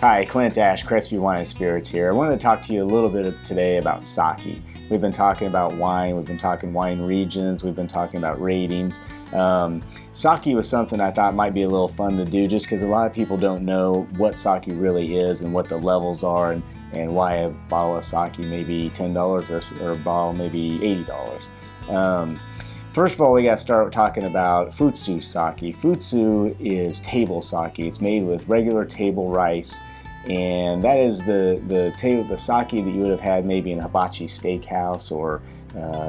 Hi, Clint, Crestview Wine and Spirits here. I wanted to talk to you a little bit today about sake. We've been talking about wine, we've been talking wine regions, we've been talking about ratings. Sake was something I thought might be a little fun to do just because a lot of people don't know what sake really is and what the levels are and why a bottle of sake may be $10 or a bottle maybe $80. First of all, we got to start talking about futsu sake. Futsu is table sake. It's made with regular table rice, and that is the sake that you would have had maybe in a hibachi steakhouse or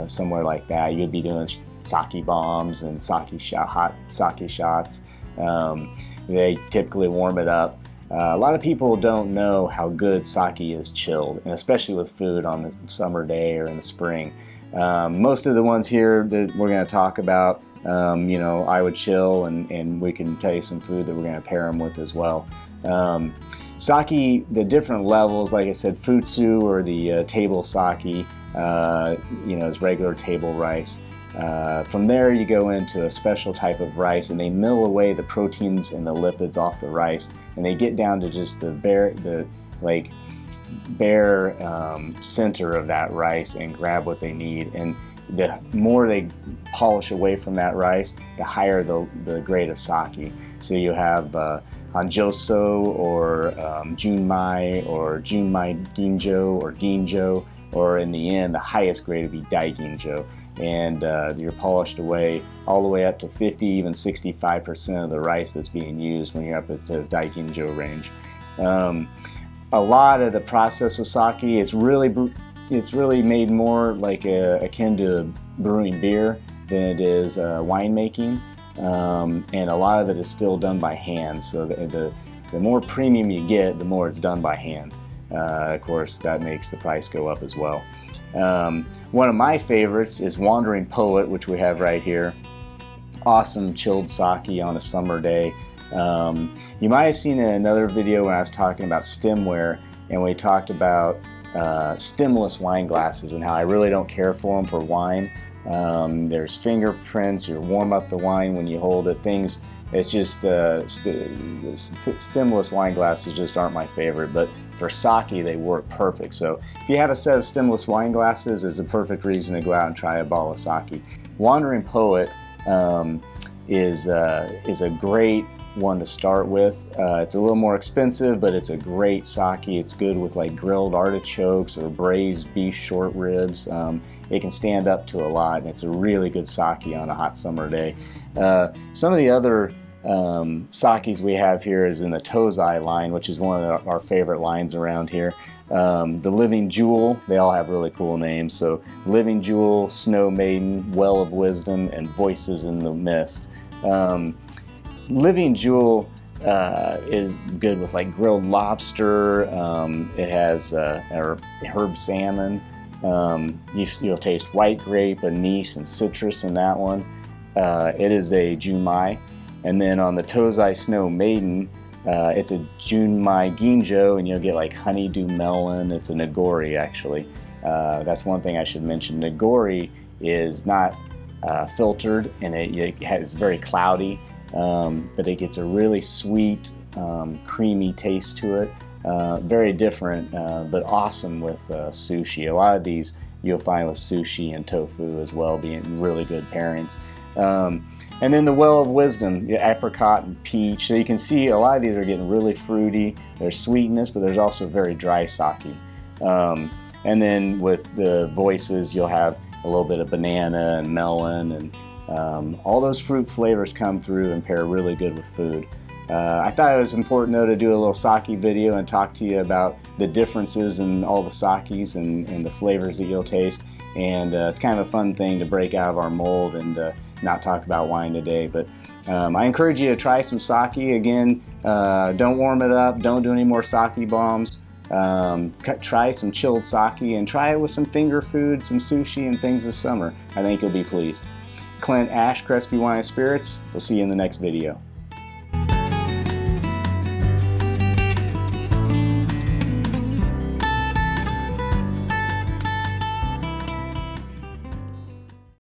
somewhere like that. You'd be doing sake bombs and hot sake shots. They typically warm it up. A lot of people don't know how good sake is chilled, and especially with food on the summer day or in the spring. Most of the ones here that we're going to talk about, I would chill, and we can tell you some food that we're going to pair them with as well. Sake, the different levels, like I said, futsu or the table sake, is regular table rice. From there you go into a special type of rice, and they mill away the proteins and the lipids off the rice, and they get down to just the bare center of that rice and grab what they need. And the more they polish away from that rice, the higher the grade of sake. So you have Hanjoso or Junmai or Junmai Ginjo or Ginjo, or in the end the highest grade would be Daiginjo. And you're polished away all the way up to 50, even 65% of the rice that's being used when you're up at the Daiginjo range. A lot of the process of sake, it's really made more like akin to brewing beer than it is winemaking, and a lot of it is still done by hand. So the more premium you get, the more it's done by hand. Of course, that makes the price go up as well. One of my favorites is Wandering Poet, which we have right here. Awesome chilled sake on a summer day. You might have seen in another video when I was talking about stemware, and we talked about stemless wine glasses and how I really don't care for them for wine. There's fingerprints, you warm up the wine when you hold it, things. It's just stemless wine glasses just aren't my favorite, but for sake they work perfect. So if you have a set of stemless wine glasses, it's a perfect reason to go out and try a bottle of sake. Wandering Poet is a great one to start with. It's a little more expensive, but it's a great sake. It's good with like grilled artichokes or braised beef short ribs. It can stand up to a lot, and it's a really good sake on a hot summer day. Some of the other sakes we have here is in the Tozai line, which is one of our favorite lines around here. The Living Jewel, they all have really cool names. So Living Jewel, Snow Maiden, Well of Wisdom, and Voices in the Mist. Living Jewel is good with like grilled lobster. It has herb salmon. You'll taste white grape, anise, and citrus in that one. It is a Junmai. And then on the Tozai Snow Maiden, it's a Junmai Ginjo, and you'll get like honeydew melon. It's a Nagori, actually. That's one thing I should mention. Nagori is not filtered, and it's very cloudy. But it gets a really sweet, creamy taste to it. Very different, but awesome with sushi. A lot of these you'll find with sushi and tofu as well, being really good pairings. And then the Well of Wisdom, apricot and peach. So you can see a lot of these are getting really fruity. There's sweetness, but there's also very dry sake. And then with the Voices, you'll have a little bit of banana and melon, and all those fruit flavors come through and pair really good with food. I thought it was important though to do a little sake video and talk to you about the differences in all the sakes and the flavors that you'll taste. And it's kind of a fun thing to break out of our mold and not talk about wine today. But I encourage you to try some sake. Again, don't warm it up, don't do any more sake bombs. Try some chilled sake and try it with some finger food, some sushi and things this summer. I think you'll be pleased. Clint, Crestview Wine and Spirits. We'll see you in the next video.